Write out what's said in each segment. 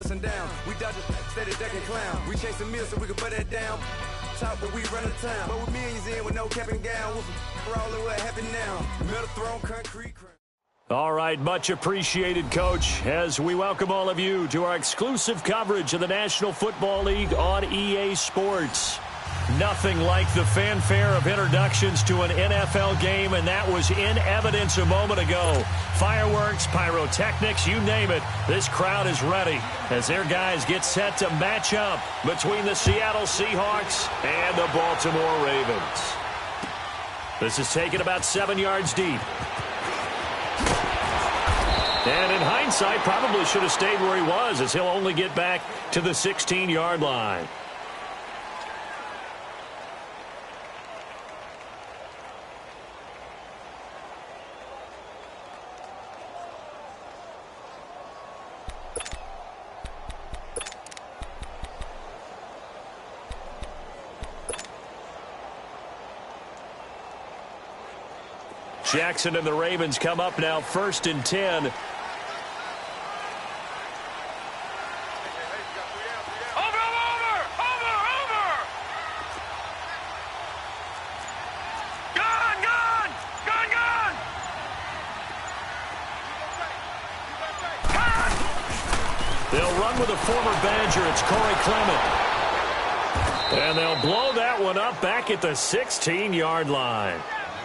sundown. We dodge a steady decking clown. We chase a meal so we can put that down. Talk, but we run the town. But with millions in with no cap and gown. We're all in what happened now. Metal throne, concrete crown. All right, much appreciated, Coach, as we welcome all of you to our exclusive coverage of the National Football League on EA Sports. Nothing like the fanfare of introductions to an NFL game, and that was in evidence a moment ago. Fireworks, pyrotechnics, you name it. This crowd is ready as their guys get set to match up between the Seattle Seahawks and the Baltimore Ravens. This is taken about 7 yards deep. And in hindsight, probably should have stayed where he was, as he'll only get back to the 16-yard line. Jackson and the Ravens come up now, 1st and 10. They'll run with a former Badger. It's Corey Clement. And they'll blow that one up back at the 16-yard line.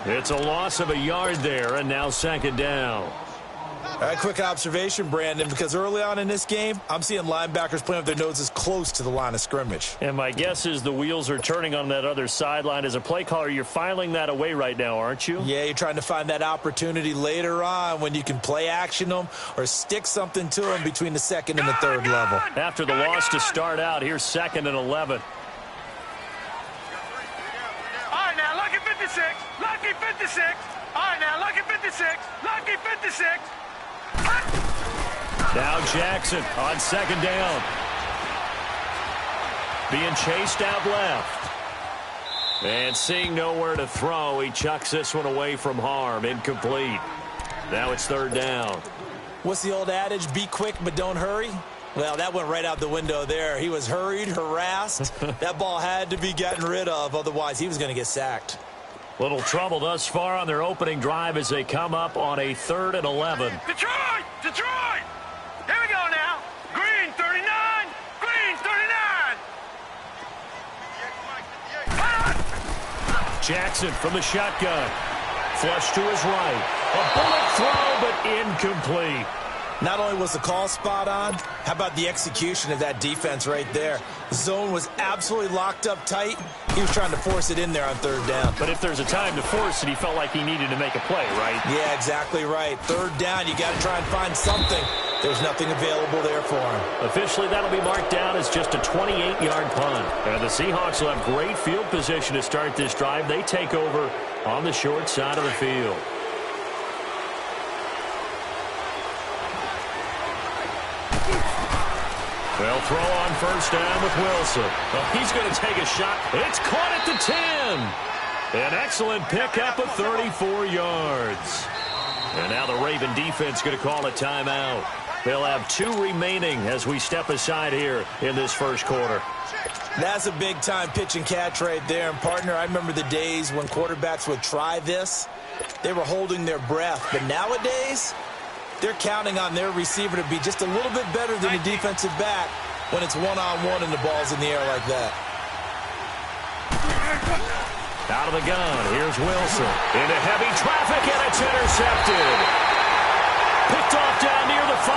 It's a loss of a yard there, and now 2nd down. All right, quick observation, Brandon, because early on in this game, I'm seeing linebackers playing with their noses close to the line of scrimmage. And my guess is the wheels are turning on that other sideline. As a play caller, you're filing that away right now, aren't you? Yeah, you're trying to find that opportunity later on when you can play action them or stick something to them between the 2nd and the 3rd level. After the loss to start out, here's 2nd and 11. All right, now, lucky 56. Lucky 56. All right, now, lucky 56. Lucky 56. Now Jackson on 2nd down. Being chased out left. And seeing nowhere to throw, he chucks this one away from harm. Incomplete. Now it's 3rd down. What's the old adage? Be quick, but don't hurry? Well, that went right out the window there. He was hurried, harassed. That ball had to be gotten rid of, otherwise he was going to get sacked. Little trouble thus far on their opening drive as they come up on a 3rd and 11. Detroit! Detroit! Here we go now. Green 39. Green 39. Jackson from the shotgun. Flush to his right. A bullet throw, but incomplete. Not only was the call spot on, how about the execution of that defense right there? The zone was absolutely locked up tight. He was trying to force it in there on 3rd down. But if there's a time to force it, he felt like he needed to make a play, right? Yeah, exactly right. 3rd down, you got to try and find something. There's nothing available there for him. Officially, that'll be marked down as just a 28-yard punt. And the Seahawks will have great field position to start this drive. They take over on the short side of the field. They'll throw on 1st down with Wilson. Well, he's going to take a shot. It's caught at the 10. An excellent pickup of 34 yards. And now the Raven defense going to call a timeout. They'll have 2 remaining as we step aside here in this 1st quarter. That's a big-time pitch and catch right there. And, partner, I remember the days when quarterbacks would try this. They were holding their breath. But nowadays, they're counting on their receiver to be just a little bit better than the defensive back when it's one-on-one and the ball's in the air like that. Out of the gun, here's Wilson. Into heavy traffic, and it's intercepted. Picked off down near the 5.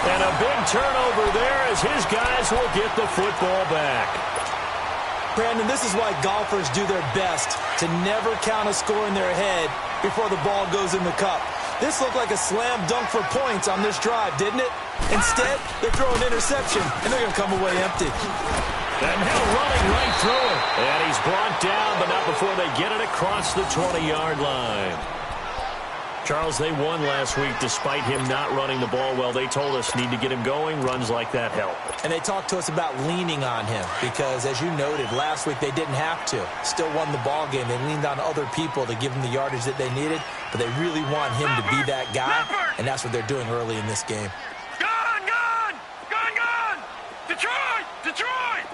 And a big turnover there as his guys will get the football back. Brandon, this is why golfers do their best to never count a score in their head before the ball goes in the cup. This looked like a slam dunk for points on this drive, didn't it? Instead, they're throwing interception, and they're going to come away empty. And now running right through it. And he's brought down, but not before they get it across the 20-yard line. Charles, they won last week despite him not running the ball well. They told us need to get him going. Runs like that help. And they talked to us about leaning on him because, as you noted, last week they didn't have to. Still won the ball game. They leaned on other people to give them the yardage that they needed, but they really want him to be that guy, and that's what they're doing early in this game. Gun! Gun! Gun! Gun! Detroit! Detroit!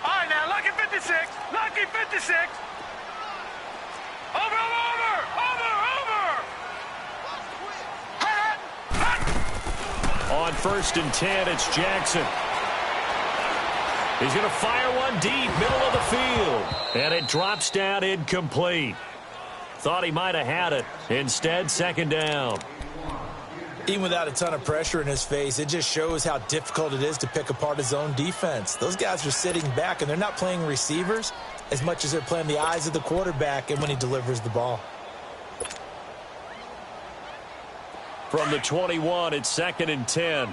All right, now, lucky 56. Lucky 56. Over, over, over, over. On 1st and 10, it's Jackson. He's going to fire one deep, middle of the field. And it drops down incomplete. Thought he might have had it. Instead, 2nd down. Even without a ton of pressure in his face, it just shows how difficult it is to pick apart his own defense. Those guys are sitting back, and they're not playing receivers as much as they're playing the eyes of the quarterback and when he delivers the ball. From the 21, it's 2nd and 10.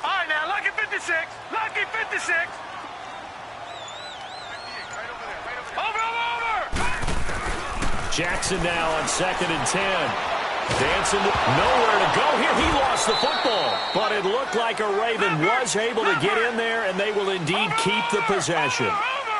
All right, now, lucky 56. Lucky 56. Over, over. Jackson now on 2nd and 10. Dancing, nowhere to go here. He lost the football, but it looked like a Raven was able to get in there, and they will indeed keep the possession.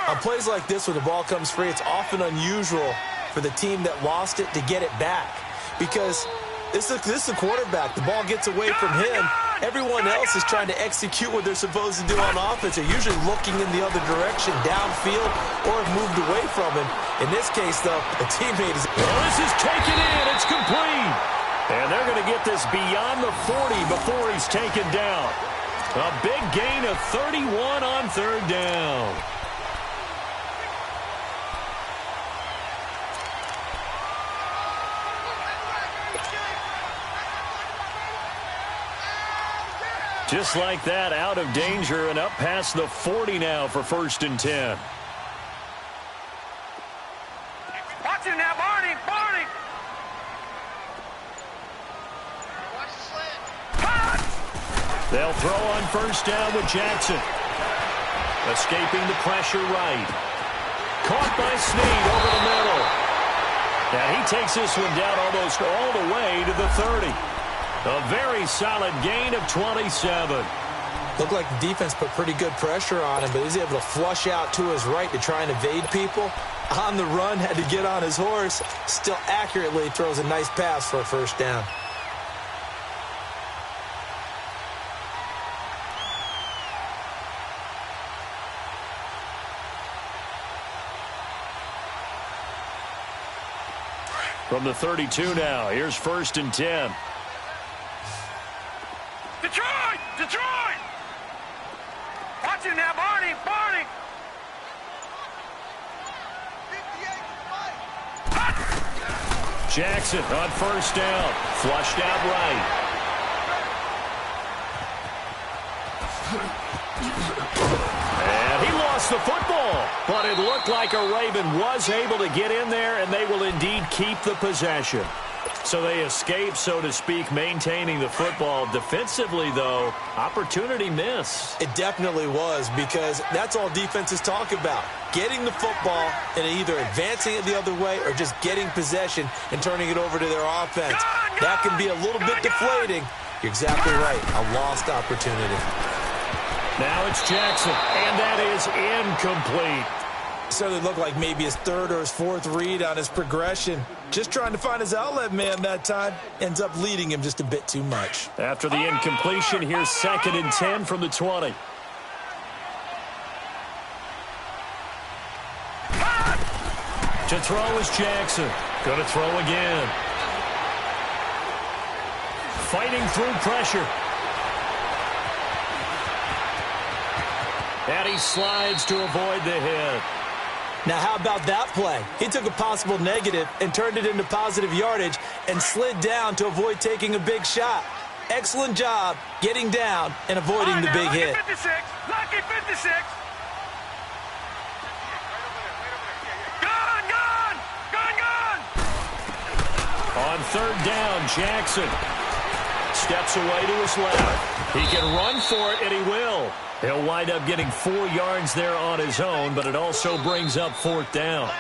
On plays like this where the ball comes free, it's often unusual for the team that lost it to get it back because this is the quarterback. The ball gets away from him. Everyone else is trying to execute what they're supposed to do on offense. They're usually looking in the other direction, downfield, or have moved away from him. In this case, though, a teammate is... Well, this is taken in. It's complete. And they're going to get this beyond the 40 before he's taken down. A big gain of 31 on 3rd down. Just like that, out of danger and up past the 40 now for 1st and 10. Watch it now, Barney, Barney. Watch the slant. They'll throw on 1st down with Jackson. Escaping the pressure right. Caught by Snead over the middle. And he takes this one down almost all the way to the 30. A very solid gain of 27. Looked like the defense put pretty good pressure on him, but he was able to flush out to his right to try and evade people. On the run, had to get on his horse. Still accurately throws a nice pass for a 1st down. From the 32 now, here's 1st and 10. Detroit! Detroit! Watch it now, Barney, Barney. Jackson on 1st down. Flushed out right. And he lost the football. But it looked like a Raven was able to get in there, and they will indeed keep the possession. So they escape, so to speak, maintaining the football. Defensively, though, opportunity miss. It definitely was, because that's all defenses talk about. Getting the football and either advancing it the other way or just getting possession and turning it over to their offense. That can be a little bit deflating. You're exactly right. A lost opportunity. Now it's Jackson, and that is incomplete. Certainly looked like maybe his 3rd or his 4th read on his progression. Just trying to find his outlet man that time. Ends up leading him just a bit too much. After the incompletion, here's 2nd and 10 from the 20. To throw is Jackson. Going to throw again. Fighting through pressure. And he slides to avoid the hit. Now, how about that play? He took a possible negative and turned it into positive yardage and slid down to avoid taking a big shot. Excellent job getting down and avoiding the big hit. Lucky 56. Lucky 56. Gone, gone, gone, gone. On 3rd down, Jackson steps away to his left. He can run for it, and he will. He'll wind up getting 4 yards there on his own, but it also brings up 4th down.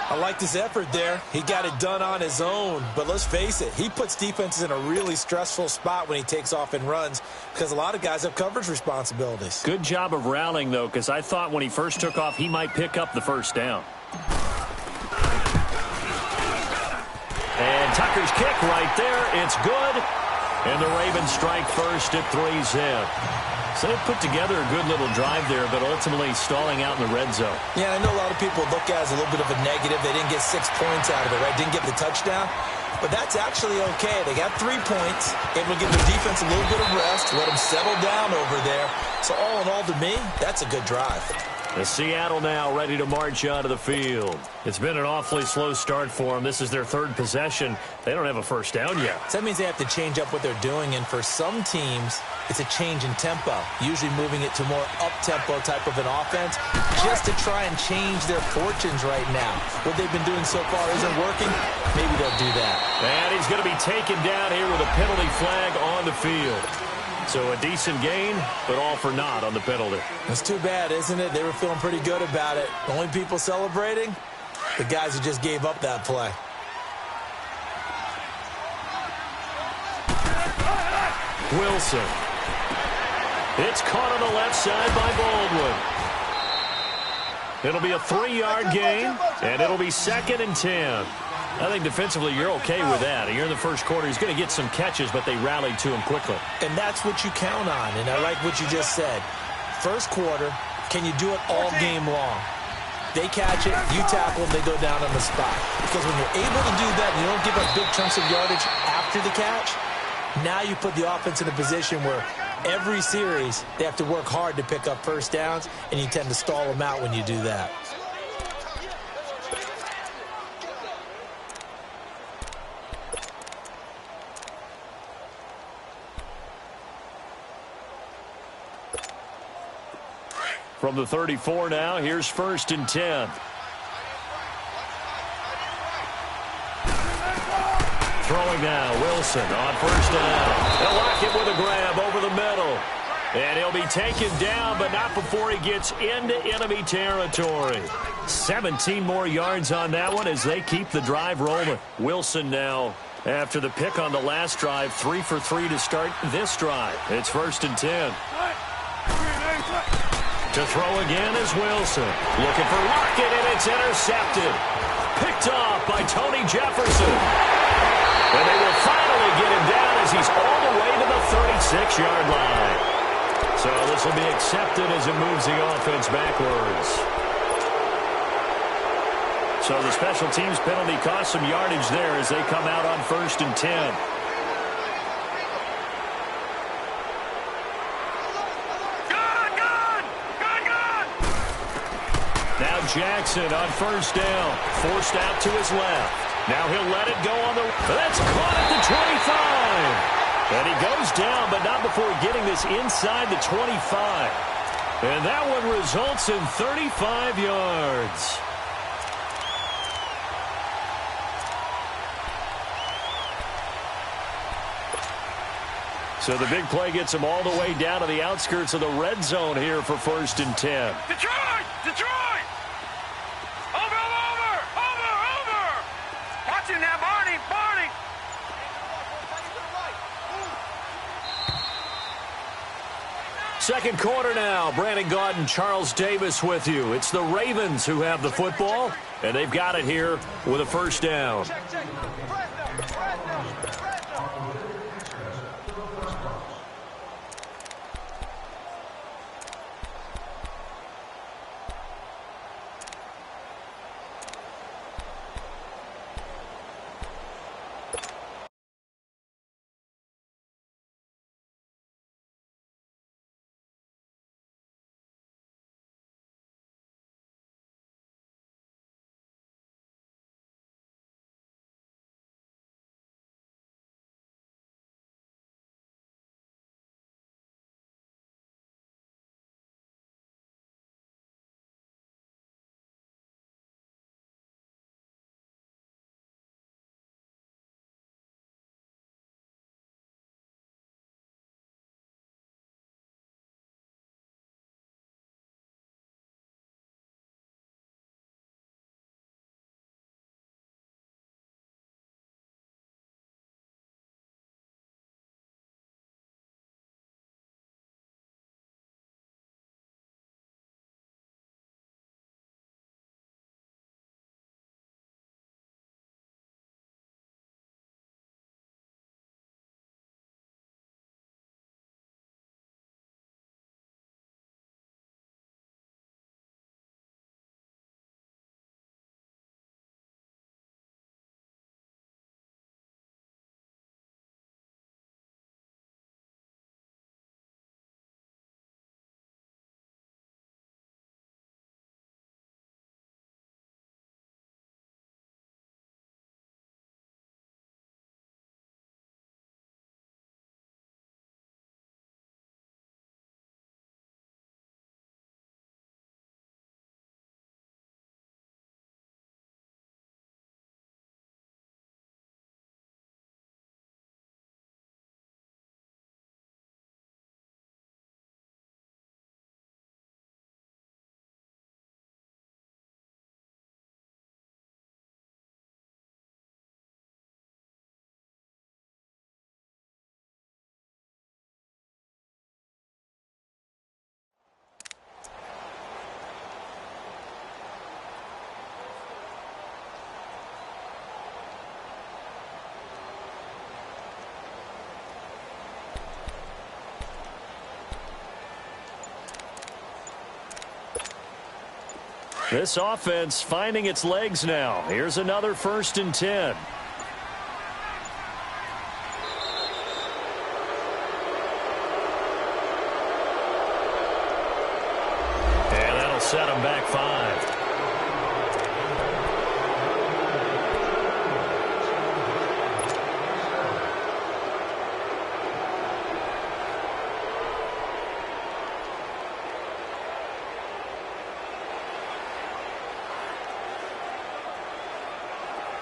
I liked his effort there. He got it done on his own. But let's face it, he puts defenses in a really stressful spot when he takes off and runs because a lot of guys have coverage responsibilities. Good job of rallying, though, because I thought when he first took off, he might pick up the 1st down. And Tucker's kick right there. It's good. And the Ravens strike first at 3-zip. So they put together a good little drive there, but ultimately stalling out in the red zone. Yeah, I know a lot of people look at it as a little bit of a negative. They didn't get 6 points out of it, right? Didn't get the touchdown. But that's actually okay. They got 3 points. Able to give the defense a little bit of rest, let them settle down over there. So all in all, to me, that's a good drive. The Seattle now ready to march onto the field. It's been an awfully slow start for them. This is their 3rd possession. They don't have a first down yet. So that means they have to change up what they're doing, and for some teams, it's a change in tempo, usually moving it to more up-tempo type of an offense just to try and change their fortunes right now. What they've been doing so far isn't working. Maybe they'll do that. And he's going to be taken down here with a penalty flag on the field. So a decent gain, but all for naught on the penalty. That's too bad, isn't it? They were feeling pretty good about it. The only people celebrating, the guys who just gave up that play. Wilson. It's caught on the left side by Baldwin. It'll be a 3-yard gain, and it'll be 2nd and 10. I think defensively you're okay with that. Here in the first quarter, he's going to get some catches, but they rallied to him quickly. And that's what you count on, and I like what you just said. First quarter, can you do it all game long? They catch it, you tackle them, they go down on the spot. Because when you're able to do that and you don't give up big chunks of yardage after the catch, now you put the offense in a position where every series they have to work hard to pick up first downs, and you tend to stall them out when you do that. From the 34 now, here's 1st and 10. Throwing now, Wilson on 1st down. They'll lock it with a grab over the middle. And he'll be taken down, but not before he gets into enemy territory. 17 more yards on that one as they keep the drive rolling. Wilson now, after the pick on the last drive, 3 for 3 to start this drive. It's 1st and 10. To throw again is Wilson. Looking for Lockett, and it's intercepted. Picked off by Tony Jefferson. And they will finally get him down as he's all the way to the 36-yard line. So this will be accepted as it moves the offense backwards. So the special teams penalty cost some yardage there as they come out on 1st and 10. Now Jackson on 1st down, forced out to his left. Now he'll let it go on the... That's caught at the 25. And he goes down, but not before getting this inside the 25. And that one results in 35 yards. So the big play gets him all the way down to the outskirts of the red zone here for 1st and 10. Detroit! Detroit! Over! Watching that, Barney! Second quarter now. Brandon Gaudin and Charles Davis with you. It's the Ravens who have the football, and they've got it here with a 1st down. This offense finding its legs now. Here's another 1st and 10. And that'll set them back 5.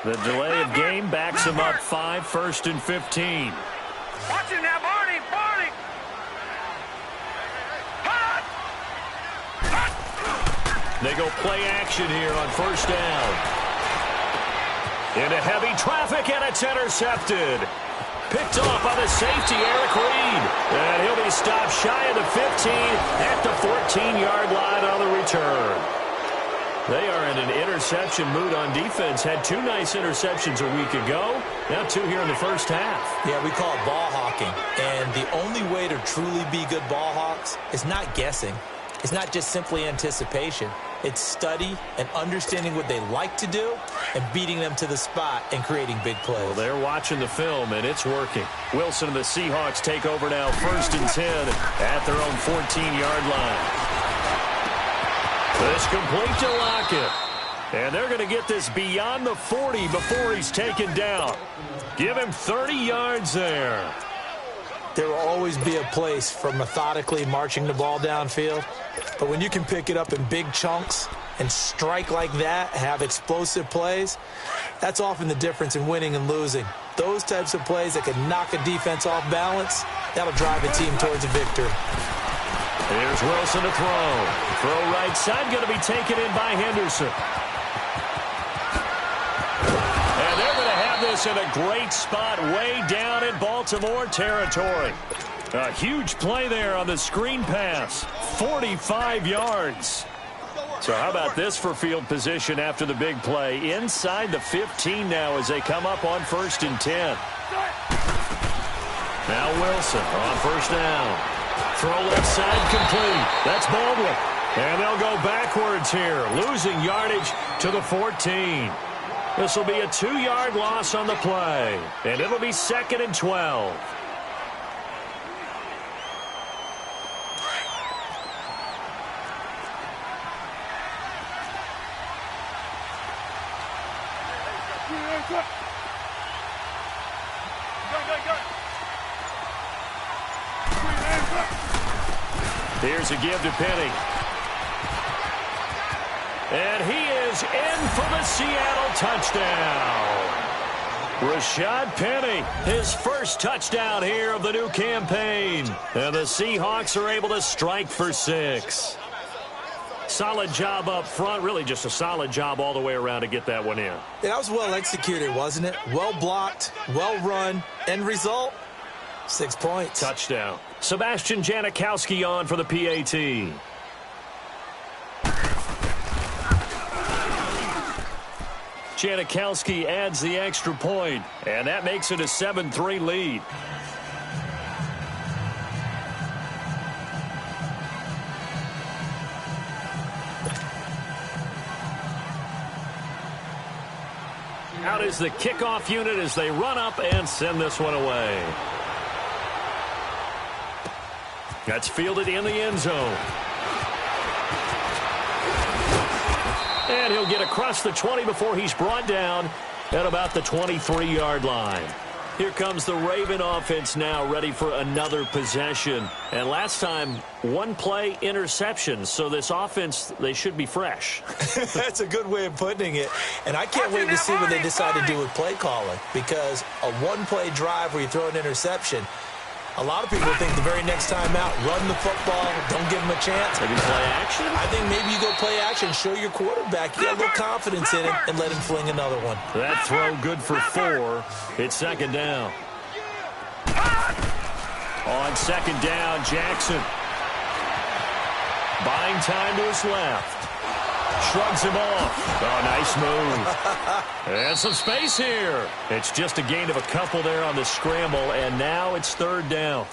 The delay of game backs him up 5, 1st and 15. Watch it now, Barney! Barney! Hot! Hot! They go play action here on 1st down. Into heavy traffic, and it's intercepted. Picked off by the safety, Eric Reed. And he'll be stopped shy of the 15 at the 14-yard line on the return. They are in an interception mood on defense. Had 2 nice interceptions a week ago. Now 2 here in the first half. Yeah, we call it ball hawking. And the only way to truly be good ball hawks is not guessing. It's not just simply anticipation. It's study and understanding what they like to do and beating them to the spot and creating big plays. Well, they're watching the film, and it's working. Wilson and the Seahawks take over now 1st and 10 at their own 14-yard line. This complete to Lockett. And they're going to get this beyond the 40 before he's taken down. Give him 30 yards there. There will always be a place for methodically marching the ball downfield. But when you can pick it up in big chunks and strike like that, have explosive plays, that's often the difference in winning and losing. Those types of plays that can knock a defense off balance, that'll drive a team towards a victory. Here's Wilson to throw. Throw right side, going to be taken in by Henderson. And they're going to have this in a great spot way down in Baltimore territory. A huge play there on the screen pass. 45 yards. So how about this for field position after the big play? Inside the 15 now as they come up on 1st and 10. Now Wilson on 1st down. Throw left side complete. That's Baldwin. And they'll go backwards here, losing yardage to the 14. This will be a 2-yard loss on the play. And it'll be 2nd and 12. Here's a give to Penny. And he is in for the Seattle touchdown. Rashad Penny, his first touchdown here of the new campaign. And the Seahawks are able to strike for 6. Solid job up front. Really just a solid job all the way around to get that one in. Yeah, that was well executed, wasn't it? Well blocked, well run. End result, 6 points. Touchdown. Sebastian Janikowski on for the PAT. Janikowski adds the extra point, and that makes it a 7-3 lead. Out is the kickoff unit as they run up and send this one away. That's fielded in the end zone. And he'll get across the 20 before he's brought down at about the 23-yard line. Here comes the Raven offense now, ready for another possession. And last time, 1 play interception. So this offense, they should be fresh. That's a good way of putting it. And I can't wait to see what they decide to do with play calling. Because a 1-play drive where you throw an interception, a lot of people think the very next time out, run the football, don't give him a chance. Maybe play action? I think maybe you go play action, show your quarterback you got a little confidence in him, and let him fling another one. That throw good for 4. It's 2nd down. On 2nd down, Jackson. Buying time to his left. Shrugs him off. Oh, nice move. And some space here. It's just a gain of a couple there on the scramble, and now it's 3rd down.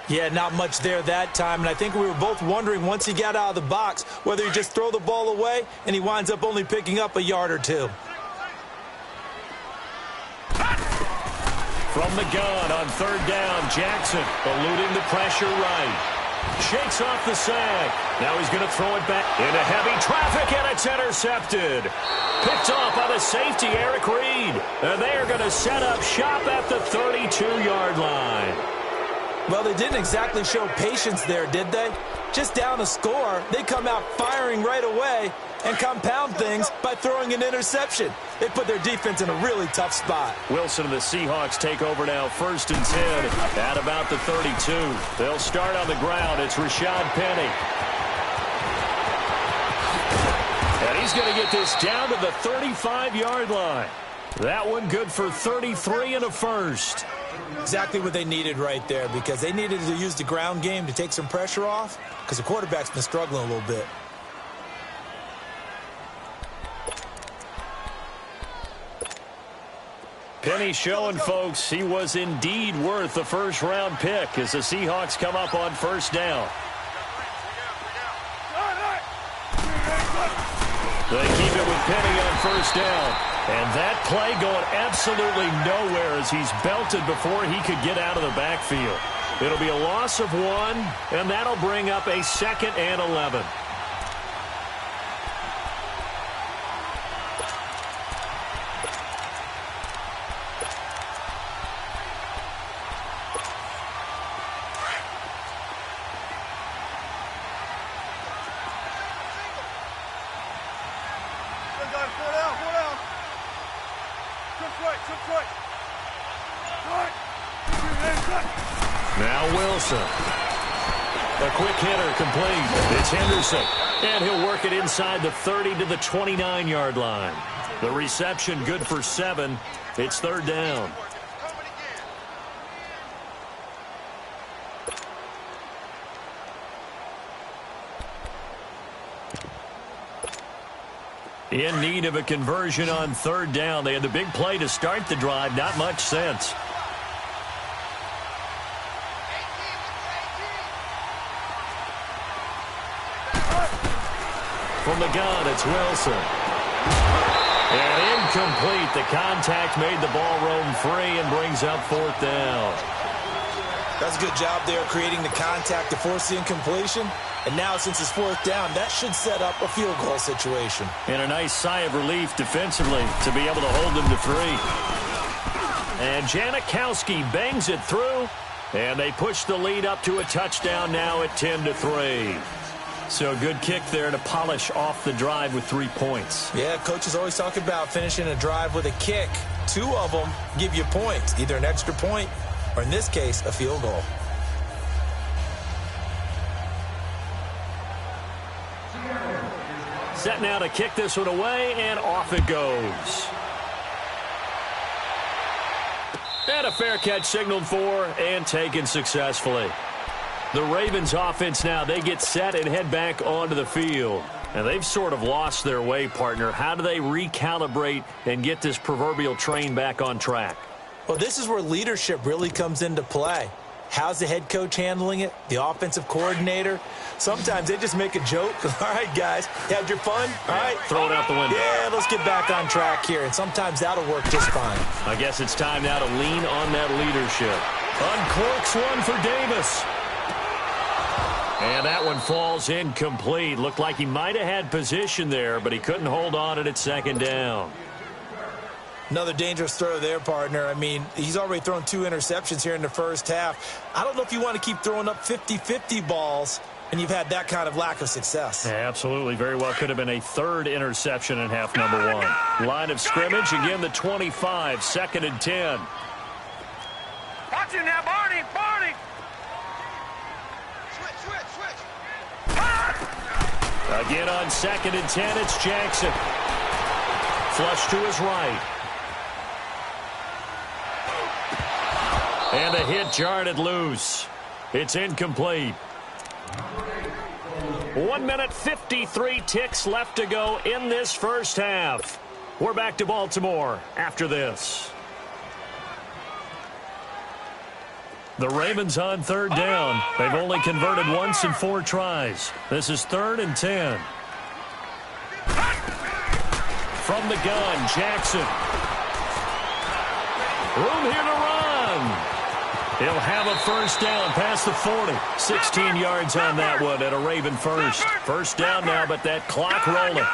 Yeah, not much there that time, and I think we were both wondering once he got out of the box whether he'd just throw the ball away, and he winds up only picking up a yard or two. From the gun on third down, Jackson eluding the pressure right. Shakes off the sack. Now he's going to throw it back into heavy traffic, and it's intercepted. Picked off by the safety, Eric Reed. And they are going to set up shop at the 32-yard line. Well, they didn't exactly show patience there, did they? Just down a score, they come out firing right away and compound things by throwing an interception. They put their defense in a really tough spot. Wilson and the Seahawks take over now, 1st and 10 at about the 32. They'll start on the ground. It's Rashad Penny. And he's going to get this down to the 35-yard line. That one good for 33 and a first. Exactly what they needed right there, because they needed to use the ground game to take some pressure off, because the quarterback's been struggling a little bit. Penny showing folks he was indeed worth the first-round pick as the Seahawks come up on first down. They keep it with Penny on first down. And that play going absolutely nowhere as he's belted before he could get out of the backfield. It'll be a loss of 1, and that'll bring up a 2nd and 11. Now Wilson. A quick hitter complete. It's Henderson. And he'll work it inside the 30 to the 29-yard line. The reception good for 7. It's 3rd down. In need of a conversion on 3rd down. They had the big play to start the drive. Not much sense. From the gun, it's Wilson. And incomplete. The contact made the ball roam free and brings up 4th down. That's a good job there creating the contact to force the incompletion. And now, since it's 4th down, that should set up a field goal situation. And a nice sigh of relief defensively to be able to hold them to 3. And Janikowski bangs it through. And they push the lead up to a touchdown now at 10-3. So a good kick there to polish off the drive with 3 points. Yeah, coaches always talk about finishing a drive with a kick. 2 of them give you points, either an extra point or, in this case, a field goal. Set now to kick this one away, and off it goes. And a fair catch signaled for and taken successfully. The Ravens offense now, they get set and head back onto the field. And they've sort of lost their way, partner. How do they recalibrate and get this proverbial train back on track? Well, this is where leadership really comes into play. How's the head coach handling it? The offensive coordinator? Sometimes they just make a joke. All right, guys, you had your fun? All right. Throw it out the window. Yeah, let's get back on track here. And sometimes that'll work just fine. I guess it's time now to lean on that leadership. Uncorks one for Davis. And that one falls incomplete. Looked like he might have had position there, but he couldn't hold on at 2nd down. Another dangerous throw there, partner. I mean, he's already thrown 2 interceptions here in the first half. I don't know if you want to keep throwing up 50-50 balls, and you've had that kind of lack of success. Yeah, absolutely. Very well could have been a 3rd interception in half number 1. Line of scrimmage, again the 25, 2nd and 10. Watch it now, Barney, Barney. Again on 2nd and 10, it's Jackson. Flush to his right. And a hit jarred it loose. It's incomplete. 1 minute 53 ticks left to go in this first half. We're back to Baltimore after this. The Ravens on third down. They've only converted once in 4 tries. This is 3rd and 10. From the gun, Jackson. Room here to run. He'll have a first down past the 40. 16 yards on that one at a Raven first. First down now, but that clock rolling.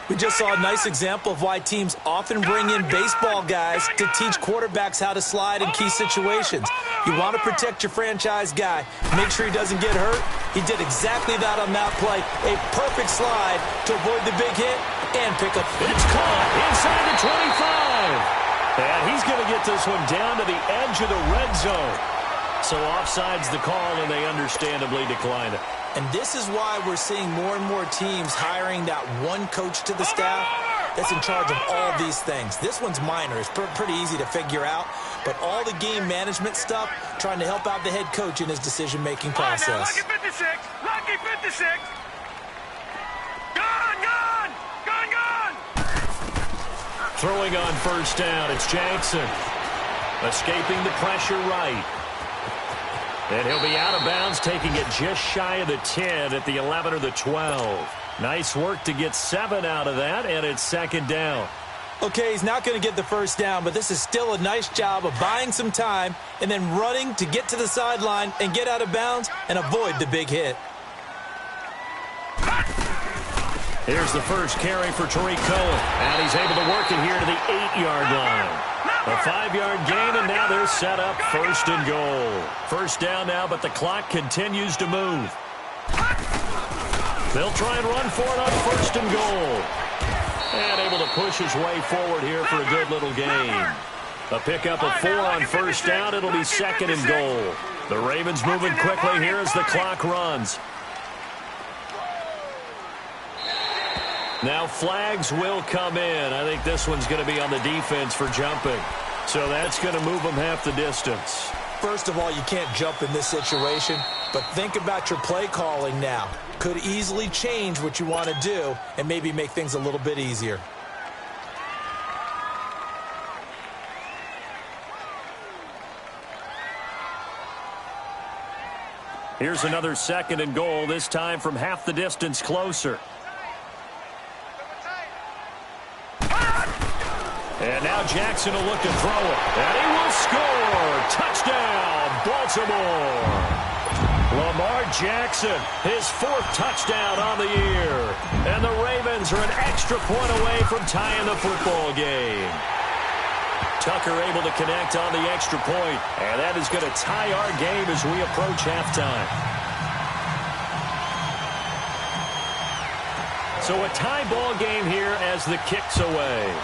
We just saw a nice example of why teams often bring in baseball guys to teach quarterbacks how to slide in key situations. You want to protect your franchise guy. Make sure he doesn't get hurt. He did exactly that on that play. A perfect slide to avoid the big hit and pick up. It's caught inside the 25. And he's going to get this one down to the edge of the red zone. So offside's the call, and they understandably decline it. And this is why we're seeing more and more teams hiring that one coach to the staff that's in charge of all these things. This one's minor. It's pretty easy to figure out. But all the game management stuff, trying to help out the head coach in his decision-making process. Lucky 56. Lucky 56. Gone. Throwing on first down, it's Jackson. Escaping the pressure right. And he'll be out of bounds, taking it just shy of the 10 at the 11 or the 12. Nice work to get 7 out of that, and it's 2nd down. Okay, he's not going to get the first down, but this is still a nice job of buying some time and then running to get to the sideline and get out of bounds and avoid the big hit. Here's the first carry for Tariq Cohen. And he's able to work it here to the 8-yard line. A 5-yard gain, and now they're set up 1st and goal. First down now, but the clock continues to move. They'll try and run for it on 1st and goal. And able to push his way forward here for a good little gain. A pickup of 4 on first down. It'll be 2nd and goal. The Ravens moving quickly here as the clock runs. Now flags will come in. I think this one's going to be on the defense for jumping. So that's going to move them half the distance. First of all, you can't jump in this situation, but think about your play calling now. Could easily change what you want to do and maybe make things a little bit easier. Here's another 2nd and goal, this time from half the distance closer. And now Jackson will look to throw it. And he will score. Touchdown, Baltimore. Lamar Jackson, his 4th touchdown on the year. And the Ravens are an extra point away from tying the football game. Tucker able to connect on the extra point. And that is going to tie our game as we approach halftime. So a tie ball game here as the kick's away.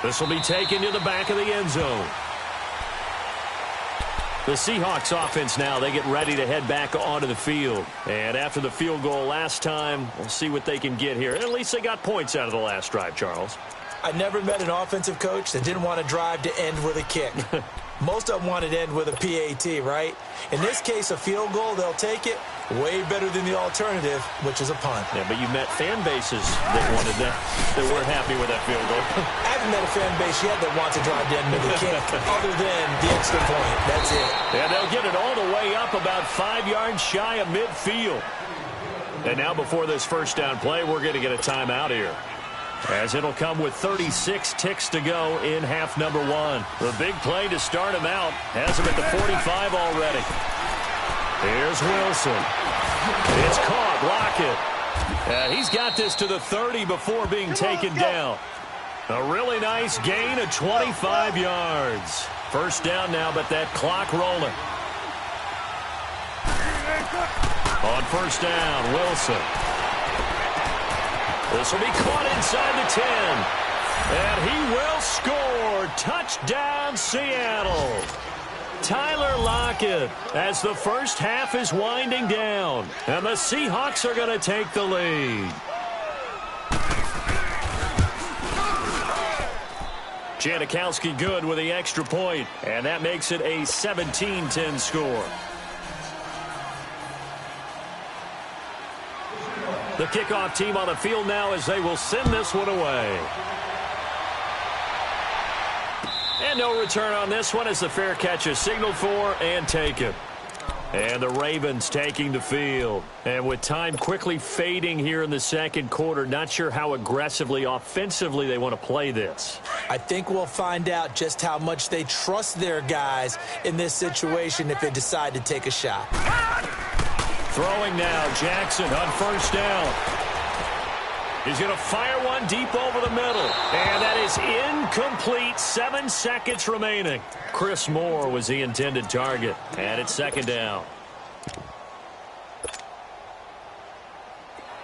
This will be taken to the back of the end zone. The Seahawks offense now, they get ready to head back onto the field. And after the field goal last time, we'll see what they can get here. At least they got points out of the last drive, Charles. I never met an offensive coach that didn't want to drive to end with a kick. Most of them wanted to end with a PAT, right? In this case, a field goal, they'll take it. Way better than the alternative, which is a punt. Yeah, but you met fan bases that wanted that weren't happy with that field goal. I haven't met a fan base yet that wants to drive to end with a kick other than the extra point. That's it. And they'll get it all the way up about 5 yards shy of midfield. And now before this first down play, we're going to get a timeout here, as it'll come with 36 ticks to go in half number 1. The big play to start him out has him at the 45 already. Here's Wilson. It's caught. Lockett. He's got this to the 30 before being taken down. A really nice gain of 25 yards. First down now, but that clock rolling. On first down, Wilson. This will be caught inside the 10. And he will score. Touchdown, Seattle. Tyler Lockett, as the first half is winding down. And the Seahawks are going to take the lead. Janikowski good with the extra point, and that makes it a 17-10 score. The kickoff team on the field now as they will send this one away. And And no return on this one as the fair catch is signaled for and taken. And the Ravens taking the field. And with time quickly fading here in the second quarter, not sure how aggressively, offensively they want to play this. I think we'll find out just how much they trust their guys in this situation if they decide to take a shot. Throwing now, Jackson on first down. He's going to fire one deep over the middle. And that is incomplete. 7 seconds remaining. Chris Moore was the intended target. And it's second down.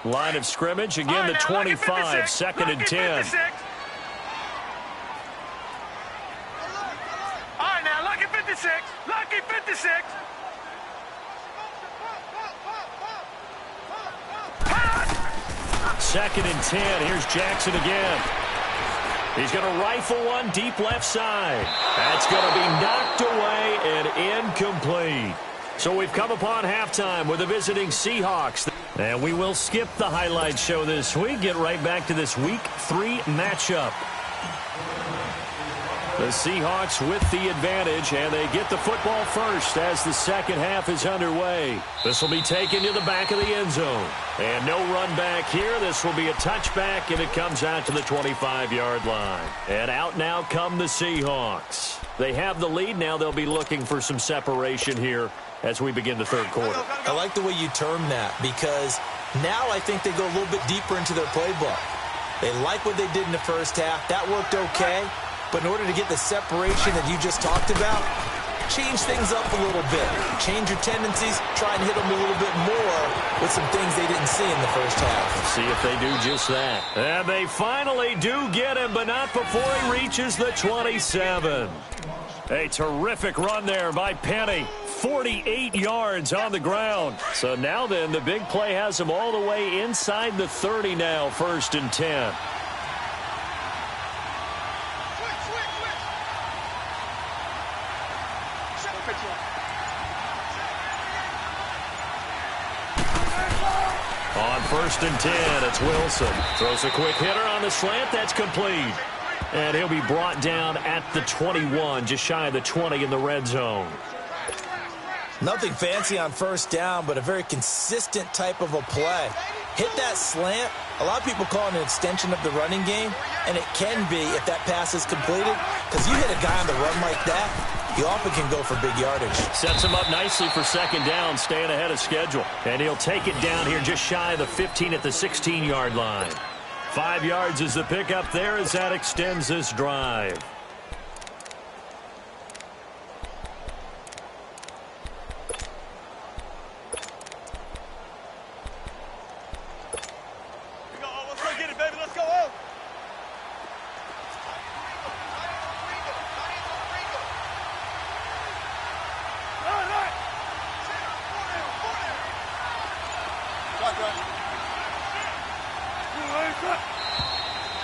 Line of scrimmage, again the 25, second and 10. All right, now, lucky 56. Lucky 56. Second and 10. Here's Jackson again. He's going to rifle one deep left side. That's going to be knocked away and incomplete. So we've come upon halftime with the visiting Seahawks. And we will skip the highlight show this week. Get right back to this Week 3 matchup. The Seahawks with the advantage, and they get the football first as the second half is underway. This will be taken to the back of the end zone. And no run back here. This will be a touchback, and it comes out to the 25-yard line. And out now come the Seahawks. They have the lead. Now they'll be looking for some separation here as we begin the third quarter. I like the way you term that because now I think they go a little bit deeper into their playbook. They like what they did in the first half. That worked okay. But in order to get the separation that you just talked about, change things up a little bit. Change your tendencies. Try and hit them a little bit more with some things they didn't see in the first half. Let's see if they do just that. And they finally do get him, but not before he reaches the 27. A terrific run there by Penny. 48 yards on the ground. So now then, the big play has him all the way inside the 30 now, first and 10. On first and 10, it's Wilson. Throws a quick hitter on the slant. That's complete. And he'll be brought down at the 21, just shy of the 20 in the red zone. Nothing fancy on first down, but a very consistent type of a play. Hit that slant. A lot of people call it an extension of the running game, and it can be if that pass is completed, because you hit a guy on the run like that, he often can go for big yardage. Sets him up nicely for second down, staying ahead of schedule. And he'll take it down here just shy of the 15 at the 16-yard line. 5 yards is the pickup there as that extends this drive.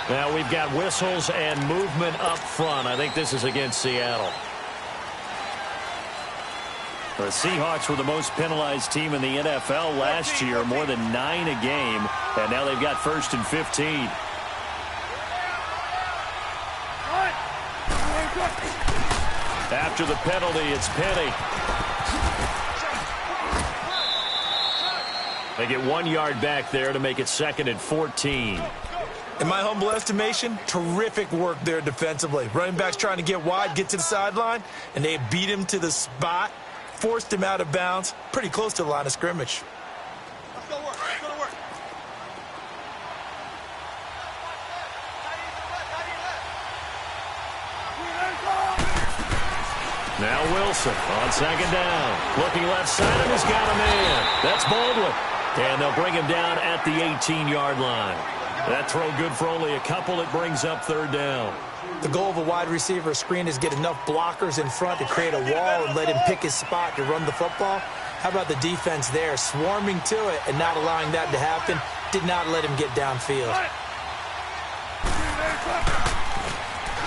Now we've got whistles and movement up front. I think this is against Seattle. The Seahawks were the most penalized team in the NFL last year, more than 9 a game, and now they've got first and 15. After the penalty, it's Penny. They get 1 yard back there to make it second and 14. In my humble estimation, terrific work there defensively. Running back's trying to get wide, get to the sideline, and they beat him to the spot, forced him out of bounds, pretty close to the line of scrimmage. Let's go work. Let's go to work. Now Wilson on second down. Looking left side, and he's got a man. That's Baldwin. And they'll bring him down at the 18-yard line. That throw good for only a couple. It brings up third down. The goal of a wide receiver screen is get enough blockers in front to create a wall and let him pick his spot to run the football. How about the defense there, swarming to it and not allowing that to happen? Did not let him get downfield.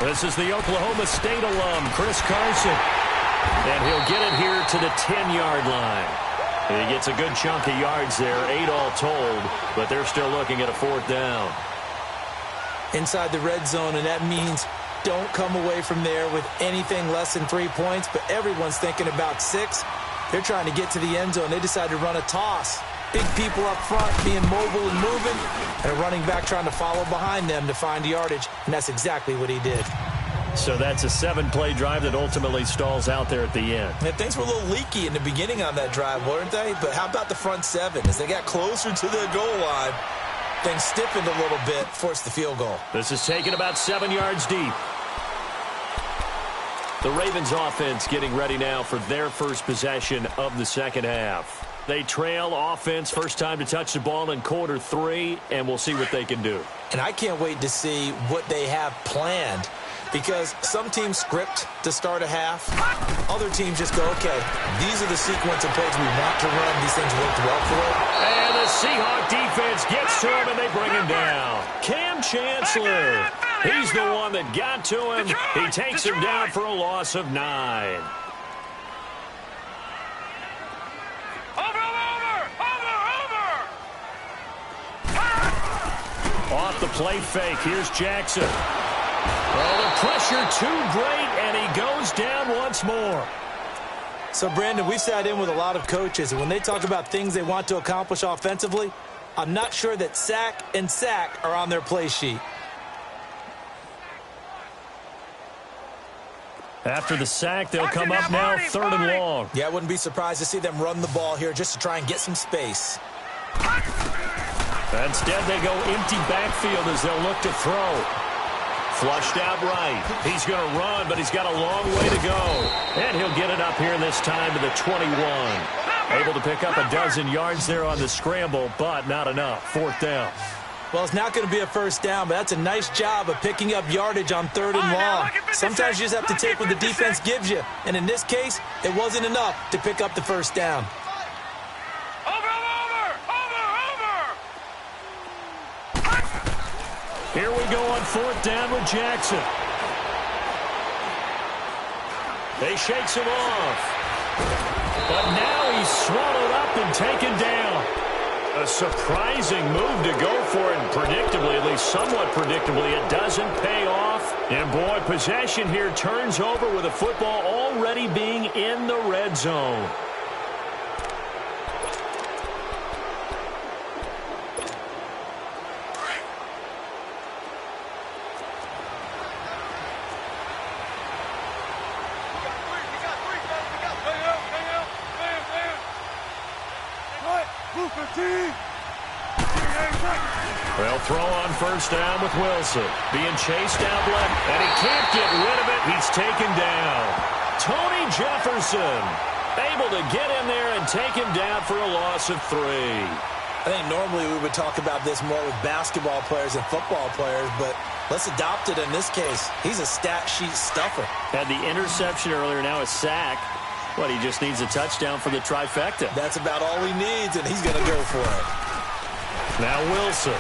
This is the Oklahoma State alum, Chris Carson. And he'll get it here to the 10-yard line. He gets a good chunk of yards there, 8 all told, but they're still looking at a fourth down. Inside the red zone, and that means don't come away from there with anything less than 3 points, but everyone's thinking about 6. They're trying to get to the end zone. They decide to run a toss. Big people up front being mobile and moving, and a running back trying to follow behind them to find yardage, and that's exactly what he did. So that's a 7-play drive that ultimately stalls out there at the end. And things were a little leaky in the beginning on that drive, weren't they? But how about the front 7? As they got closer to the goal line, things stiffened a little bit, forced the field goal. This is taken about 7 yards deep. The Ravens offense getting ready now for their first possession of the second half. They trail offense, first time to touch the ball in quarter 3, and we'll see what they can do. And I can't wait to see what they have planned, because some teams script to start a half. Other teams just go, okay, these are the sequence of plays we want to run. These things worked well for it. And the Seahawk defense gets to him, and they bring him down. Cam Chancellor, he's the one that got to him. He takes him down for a loss of 9. Off the play fake, here's Jackson. Oh, the pressure too great, and he goes down once more. So, Brandon, we've sat in with a lot of coaches, and when they talk about things they want to accomplish offensively, I'm not sure that sack and sack are on their play sheet. After the sack, they'll come up now 3rd and long. Yeah, I wouldn't be surprised to see them run the ball here just to try and get some space. Instead, they go empty backfield as they'll look to throw. Flushed out right. He's going to run, but he's got a long way to go. And he'll get it up here this time to the 21. Able to pick up a dozen yards there on the scramble, but not enough. 4th down. Well, it's not going to be a first down, but that's a nice job of picking up yardage on 3rd and long. Sometimes you just have to take what the defense gives you. And in this case, it wasn't enough to pick up the first down. Here we go on 4th down with Jackson. They shakes him off. But now he's swallowed up and taken down. A surprising move to go for it, and predictably, at least somewhat predictably, it doesn't pay off. And boy, possession here turns over with the football already being in the red zone. They'll throw on 1st down with Wilson. Being chased out left, and he can't get rid of it. He's taken down. Tony Jefferson able to get in there and take him down for a loss of 3. I think normally we would talk about this more with basketball players and football players, but let's adopt it in this case. He's a stat sheet stuffer. Had the interception earlier, now a sack. What, he just needs a touchdown for the trifecta. That's about all he needs, and he's going to go for it. Now Wilson.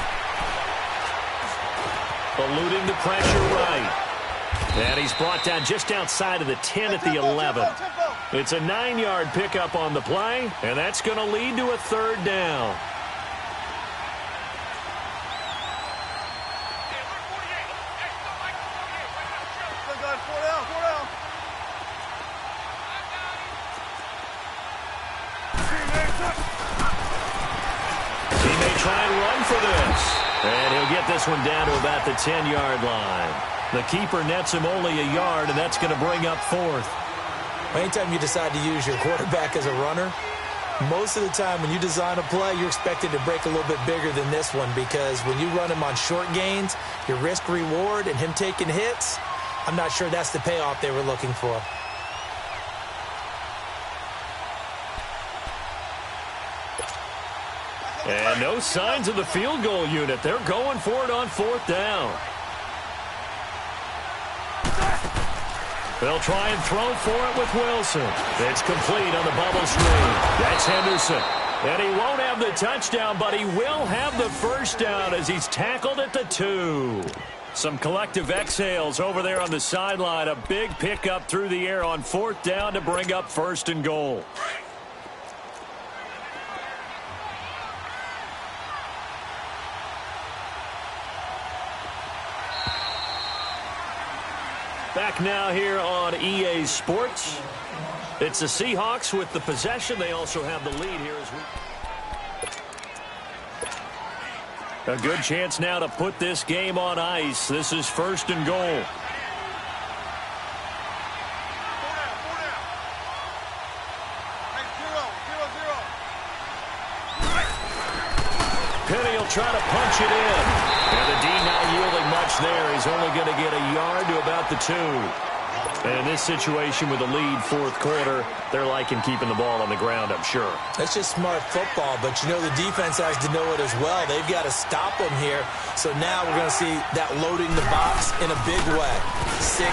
Eluding the pressure right. And he's brought down just outside of the 10 at the 11. It's a 9-yard pickup on the play, and that's going to lead to a 3rd down. He may try and run for this. And he'll get this one down to about the 10-yard line. The keeper nets him only a yard, and that's going to bring up 4th. Anytime you decide to use your quarterback as a runner, most of the time when you design a play, you're expected to break a little bit bigger than this one, because when you run him on short gains, your risk-reward and him taking hits, I'm not sure that's the payoff they were looking for. And no signs of the field goal unit. They're going for it on 4th down. They'll try and throw for it with Wilson. It's complete on the bubble screen. That's Henderson. And he won't have the touchdown, but he will have the first down as he's tackled at the 2. Some collective exhales over there on the sideline. A big pickup through the air on 4th down to bring up 1st and goal. Back now here on EA Sports. It's the Seahawks with the possession. They also have the lead here as we... A good chance now to put this game on ice. This is 1st and goal. Penny will try to punch it in. And the D not yielding much there. He's only going to get a yard to about the 2. And in this situation with the lead 4th quarter, they're liking keeping the ball on the ground, I'm sure. That's just smart football, but you know the defense has to know it as well. They've got to stop them here. So now we're going to see that loading the box in a big way. 6, 7, 8,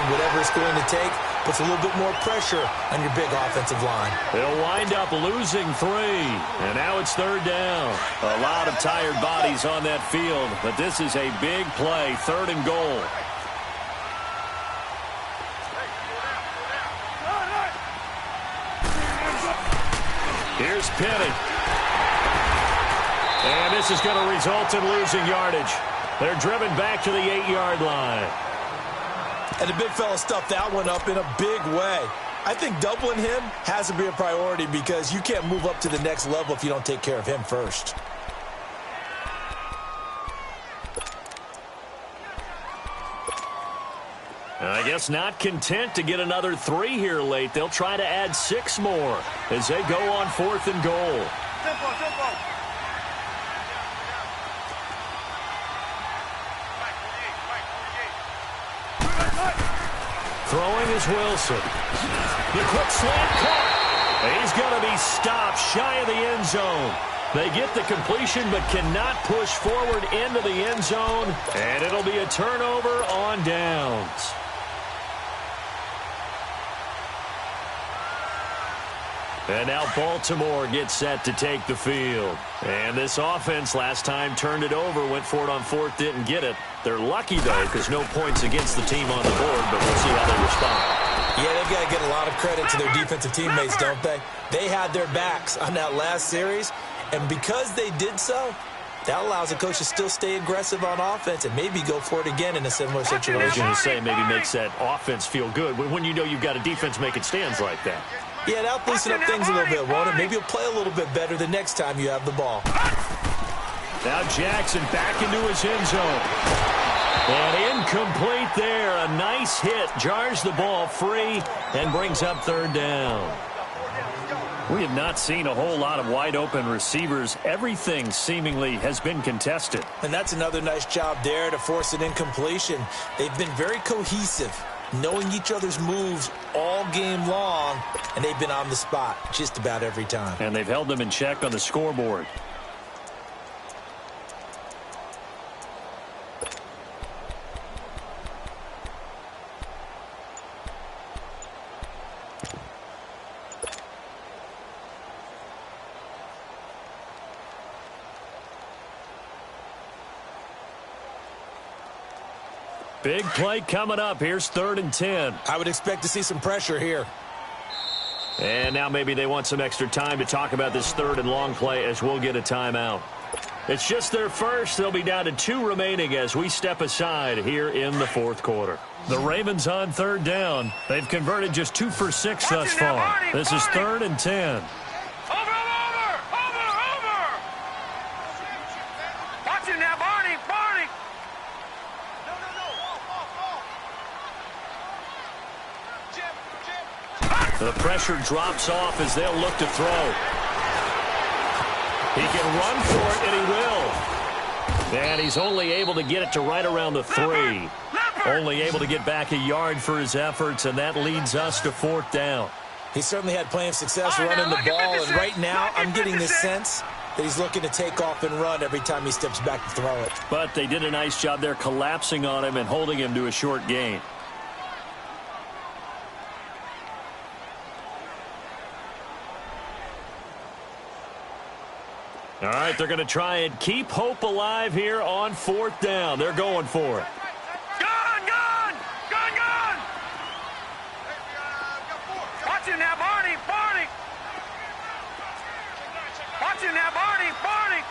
9, whatever it's going to take. Puts a little bit more pressure on your big offensive line. They'll wind up losing 3. And now it's 3rd down. A lot of tired bodies on that field, but this is a big play. 3rd and goal. Here's Penny. And this is going to result in losing yardage. They're driven back to the 8-yard line. And the big fella stuffed that one up in a big way. I think doubling him has to be a priority because you can't move up to the next level if you don't take care of him first. I guess not content to get another 3 here late. They'll try to add 6 more as they go on 4th and goal. Tempo. Throwing is Wilson. The quick slant caught. He's going to be stopped shy of the end zone. They get the completion but cannot push forward into the end zone, and it'll be a turnover on downs. And now Baltimore gets set to take the field. And this offense last time turned it over, went for it on 4th, didn't get it. They're lucky, though, because no points against the team on the board, but we'll see how they respond. Yeah, they've got to get a lot of credit to their defensive teammates, don't they? They had their backs on that last series, and because they did so, that allows the coach to still stay aggressive on offense and maybe go for it again in a similar situation. I was going to say maybe makes that offense feel good when you know you've got a defense making stands like that. Yeah, that'll loosen up things a little bit, won't it? Maybe you'll play a little bit better the next time you have the ball. Now Jackson back into his end zone. And incomplete there. A nice hit. Jars the ball free and brings up 3rd down. We have not seen a whole lot of wide-open receivers. Everything seemingly has been contested. And that's another nice job there to force an incompletion. They've been very cohesive, knowing each other's moves all game long, and they've been on the spot just about every time. And they've held them in check on the scoreboard. Big play coming up. Here's 3rd and 10. I would expect to see some pressure here. And now maybe they want some extra time to talk about this 3rd and long play as we'll get a timeout. It's just their first. They'll be down to 2 remaining as we step aside here in the 4th quarter. The Ravens on 3rd down. They've converted just 2 for 6 thus far. This is 3rd and 10. Over! Watch him now, Barney! The pressure drops off as they'll look to throw. He can run for it, and he will. And he's only able to get it to right around the 3. Only able to get back a yard for his efforts, and that leads us to 4th down. He certainly had plenty of success running the ball, and right now I'm getting this sense that he's looking to take off and run every time he steps back to throw it. But they did a nice job there collapsing on him and holding him to a short gain. All right, they're going to try and keep hope alive here on 4th down. They're going for it. Gun! Watch him now, Barney! Watch him now, Barney! 36!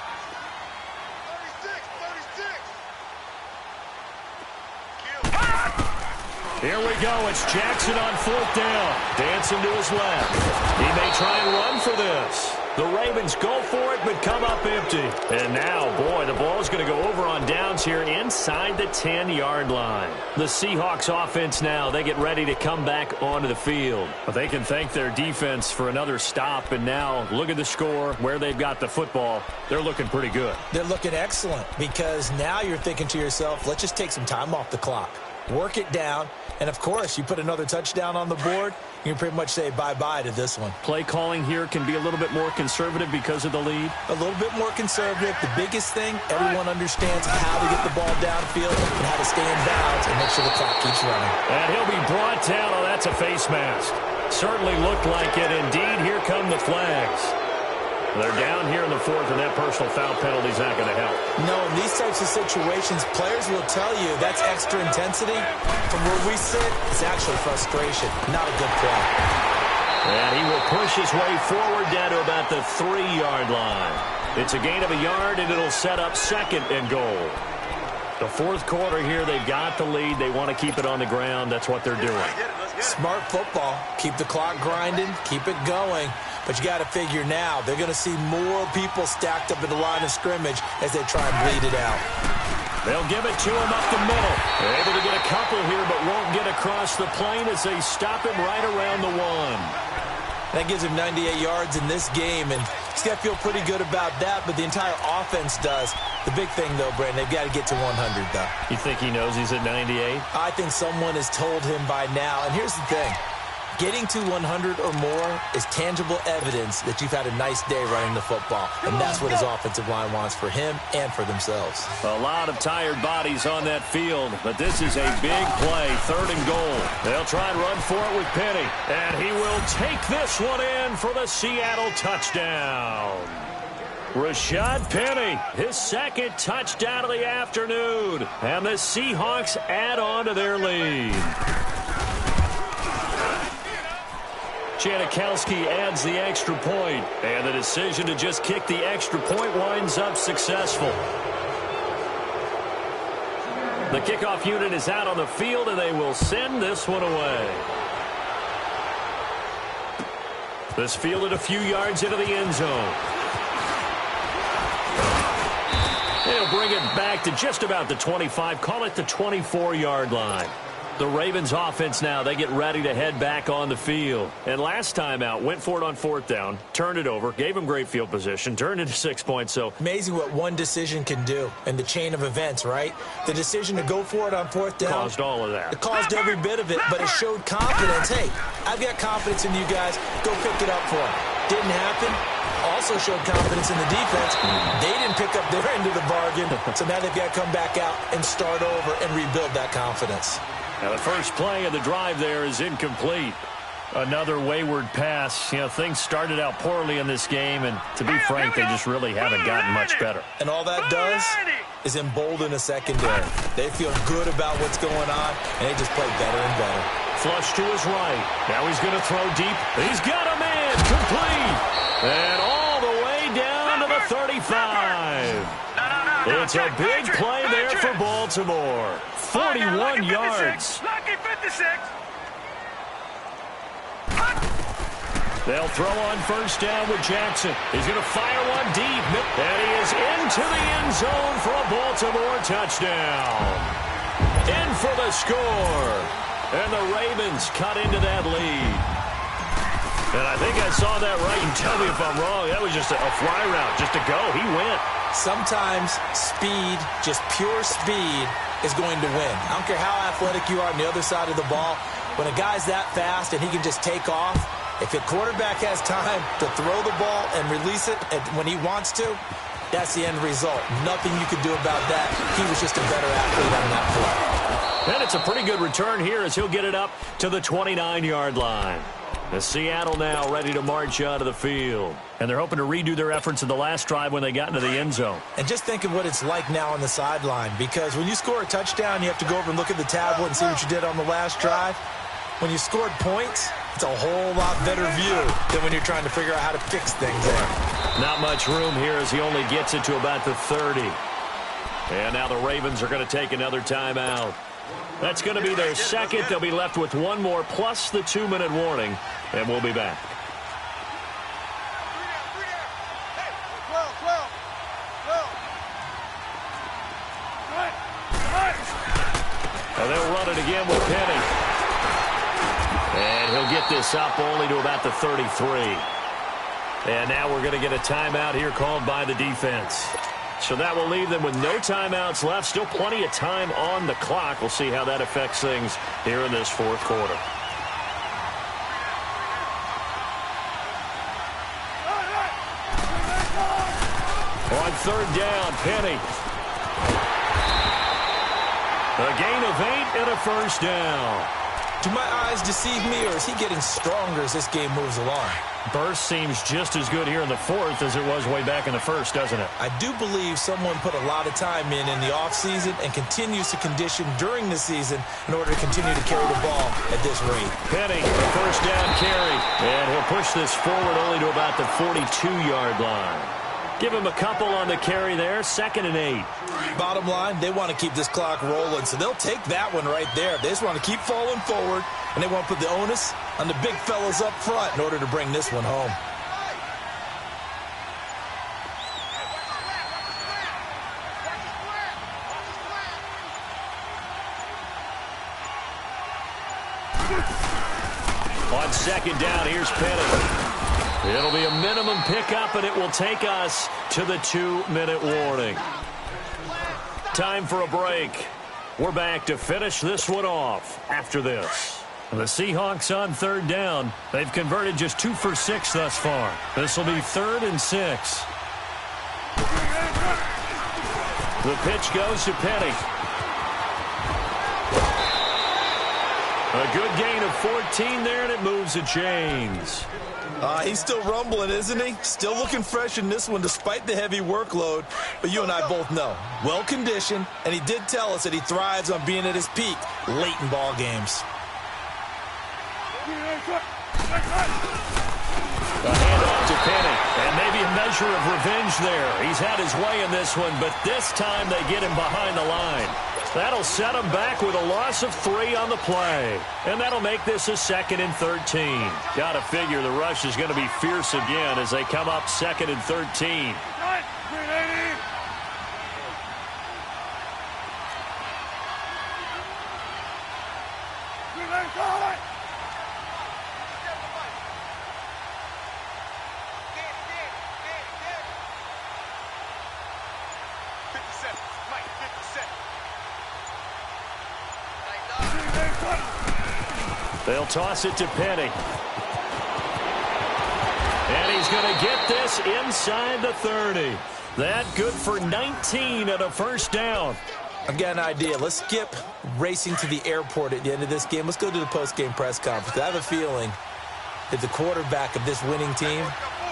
Here we go. It's Jackson on 4th down. Dancing to his left. He may try and run for this. The Ravens go for it, but come up empty. And now, boy, the ball's going to go over on downs here inside the 10-yard line. The Seahawks offense now, they get ready to come back onto the field. But they can thank their defense for another stop. And now, look at the score, where they've got the football. They're looking pretty good. They're looking excellent because now you're thinking to yourself, let's just take some time off the clock. Work it down. And, of course, you put another touchdown on the board, you can pretty much say bye-bye to this one. Play calling here can be a little bit more conservative because of the lead. A little bit more conservative. The biggest thing, everyone understands how to get the ball downfield and how to stay in bounds and make sure the clock keeps running. And he'll be brought down. Oh, that's a face mask. Certainly looked like it. Indeed, here come the flags. They're down here in the 4th, and that personal foul penalty is not going to help. No, in these types of situations, players will tell you that's extra intensity. From where we sit, it's actually frustration, not a good play. And he will push his way forward down to about the 3-yard line. It's a gain of a yard, and it'll set up 2nd and goal. The 4th quarter here, they've got the lead. They want to keep it on the ground. That's what they're doing. Smart football. Keep the clock grinding. Keep it going. But you got to figure now, they're going to see more people stacked up at the line of scrimmage as they try and bleed it out. They'll give it to him up the middle. They're able to get a couple here, but won't get across the plane as they stop him right around the 1. That gives him 98 yards in this game, and he's got to feel pretty good about that, but the entire offense does. The big thing, though, Brandon, they've got to get to 100, though. You think he knows he's at 98? I think someone has told him by now, and here's the thing. Getting to 100 or more is tangible evidence that you've had a nice day running the football, and that's what his offensive line wants for him and for themselves. A lot of tired bodies on that field, but this is a big play, 3rd and goal. They'll try and run for it with Penny, and he will take this one in for the Seattle touchdown. Rashad Penny, his 2nd touchdown of the afternoon, and the Seahawks add on to their lead. Janikowski adds the extra point, and the decision to just kick the extra point winds up successful. The kickoff unit is out on the field, and they will send this one away. This fielded a few yards into the end zone. They'll bring it back to just about the 25, call it the 24-yard line. The Ravens offense now, they get ready to head back on the field. And last time out, went for it on 4th down, turned it over, gave him great field position, turned into 6 points. So amazing what one decision can do in the chain of events, right? The decision to go for it on 4th down. Caused all of that. It caused every bit of it, but it showed confidence. Hey, I've got confidence in you guys. Go pick it up for him. Didn't happen. Also showed confidence in the defense. They didn't pick up their end of the bargain. So now they've got to come back out and start over and rebuild that confidence. Now the first play of the drive there is incomplete. Another wayward pass. You know, things started out poorly in this game, and to be frank, they just really haven't gotten much better. And all that does is embolden a secondary. They feel good about what's going on, and they just play better and better. Flush to his right. Now he's going to throw deep. He's got a man complete. And all the way down to the 35. It's a big play there for Baltimore. 41 yards. Lucky 56. They'll throw on 1st down with Jackson. He's going to fire one deep. And he is into the end zone for a Baltimore touchdown. In for the score. And the Ravens cut into that lead. And I think I saw that right. You tell me if I'm wrong. That was just a fly route, just to go. He went. Sometimes speed, just pure speed, is going to win. I don't care how athletic you are on the other side of the ball. When a guy's that fast and he can just take off, if a quarterback has time to throw the ball and release it when he wants to, that's the end result. Nothing you can do about that. He was just a better athlete on that play. And it's a pretty good return here as he'll get it up to the 29-yard line. The Seattle now ready to march out of the field. And they're hoping to redo their efforts in the last drive when they got into the end zone. And just think of what it's like now on the sideline. Because when you score a touchdown, you have to go over and look at the tablet and see what you did on the last drive. When you scored points, it's a whole lot better view than when you're trying to figure out how to fix things there. Not much room here as he only gets it to about the 30. And now the Ravens are going to take another timeout. That's going to be their second. They'll be left with one more plus the 2-minute warning, and we'll be back. And they'll run it again with Penny. And he'll get this up only to about the 33. And now we're going to get a timeout here called by the defense. So that will leave them with no timeouts left. Still plenty of time on the clock. We'll see how that affects things here in this fourth quarter. On third down, Penny. A gain of 8 and a first down. Do my eyes deceive me, or is he getting stronger as this game moves along? Burst seems just as good here in the fourth as it was way back in the first, doesn't it? I do believe someone put a lot of time in the offseason and continues to condition during the season in order to continue to carry the ball at this rate. Penny, the first down carry. And he'll push this forward only to about the 42-yard line. Give him a couple on the carry there. 2nd and 8. Bottom line, they want to keep this clock rolling, so they'll take that one right there. They just want to keep falling forward, and they want to put the onus on the big fellas up front in order to bring this one home. On 2nd down, here's Penny. It'll be a minimum pickup, and it will take us to the 2-minute warning. Time for a break. We're back to finish this one off after this. The Seahawks on 3rd down. They've converted just 2 for 6 thus far. This will be 3rd and 6. The pitch goes to Penny. A good gain of 14 there, and it moves the chains. He's still rumbling, isn't he? Still looking fresh in this one despite the heavy workload. But you and I both know, well-conditioned, and he did tell us that he thrives on being at his peak late in ball games. A handoff to Penny, and maybe a measure of revenge there. He's had his way in this one, but this time they get him behind the line. That'll set him back with a loss of 3 on the play. And that'll make this a 2nd and 13. Got to figure the rush is going to be fierce again as they come up 2nd and 13. They'll toss it to Penny. And he's going to get this inside the 30. That good for 19 and a first down. I've got an idea. Let's skip racing to the airport at the end of this game. Let's go to the post-game press conference. I have a feeling that the quarterback of this winning team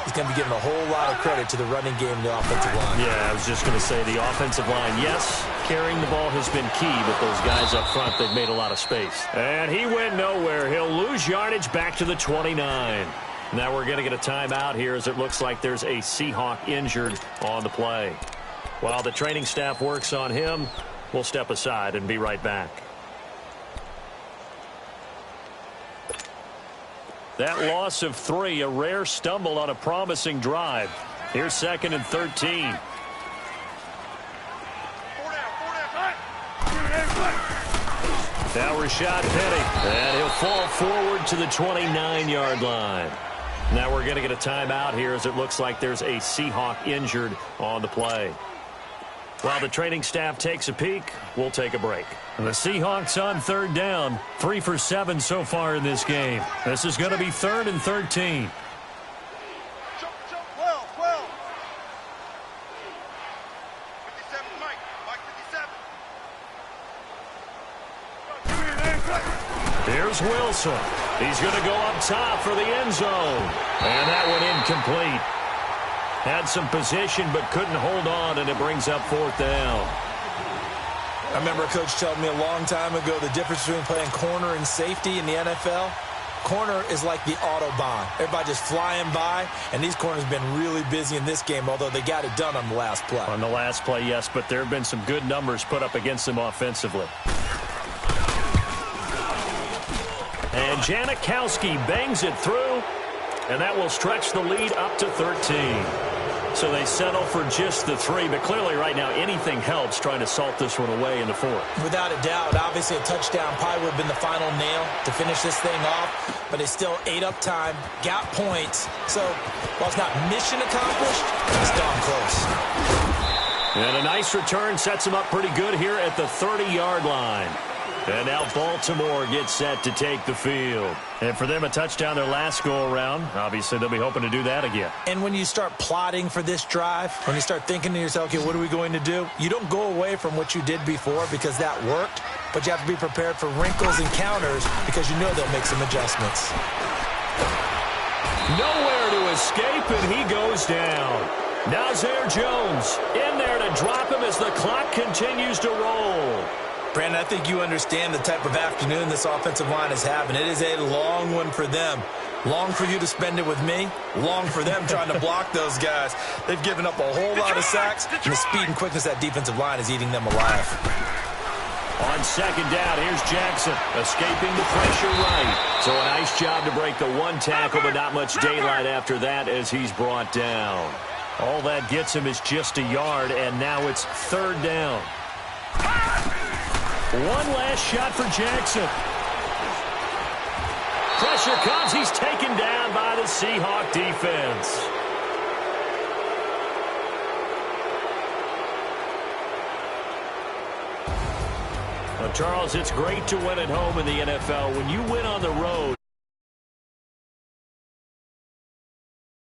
is going to be giving a whole lot of credit to the running game and the offensive line. Yeah, I was just going to say the offensive line, yes, carrying the ball has been key, but those guys up front, they've made a lot of space. And he went nowhere. He'll lose yardage back to the 29. Now we're going to get a timeout here as it looks like there's a Seahawk injured on the play. While the training staff works on him, we'll step aside and be right back. That loss of 3, a rare stumble on a promising drive. Here's 2nd and 13. Now Rashad Penny, and he'll fall forward to the 29-yard line. Now we're going to get a timeout here as it looks like there's a Seahawk injured on the play. While the training staff takes a peek, we'll take a break. The Seahawks on 3rd down, 3 for 7 so far in this game. This is going to be 3rd and 13. Here's Wilson. He's going to go up top for the end zone. And that one incomplete. Had some position but couldn't hold on, and it brings up 4th down. I remember a coach telling me a long time ago the difference between playing corner and safety in the NFL. Corner is like the Autobahn. Everybody just flying by, and these corners have been really busy in this game, although they got it done on the last play. On the last play, yes, but there have been some good numbers put up against them offensively. Janikowski bangs it through, and that will stretch the lead up to 13. So they settle for just the 3, but clearly right now anything helps trying to salt this one away in the 4th. Without a doubt, obviously a touchdown probably would have been the final nail to finish this thing off, but it's still ate up time, got points. So while it's not mission accomplished, it's darn close. And a nice return sets them up pretty good here at the 30-yard line. And now Baltimore gets set to take the field. And for them, a touchdown their last go-around. Obviously, they'll be hoping to do that again. And when you start plotting for this drive, when you start thinking to yourself, okay, what are we going to do? You don't go away from what you did before because that worked, but you have to be prepared for wrinkles and counters because you know they'll make some adjustments. Nowhere to escape, and he goes down. Nazir Jones in there to drop him as the clock continues to roll. Brandon, I think you understand the type of afternoon this offensive line is having. It is a long one for them. Long for you to spend it with me. Long for them trying to block those guys. They've given up a whole lot of sacks, and the speed and quickness of that defensive line is eating them alive. On second down, here's Jackson escaping the pressure right. So a nice job to break the 1 tackle, but not much daylight after that as he's brought down. All that gets him is just a yard, and now it's 3rd down. One last shot for Jackson. Pressure comes. He's taken down by the Seahawk defense. Well, Charles, it's great to win at home in the NFL. When you win on the road,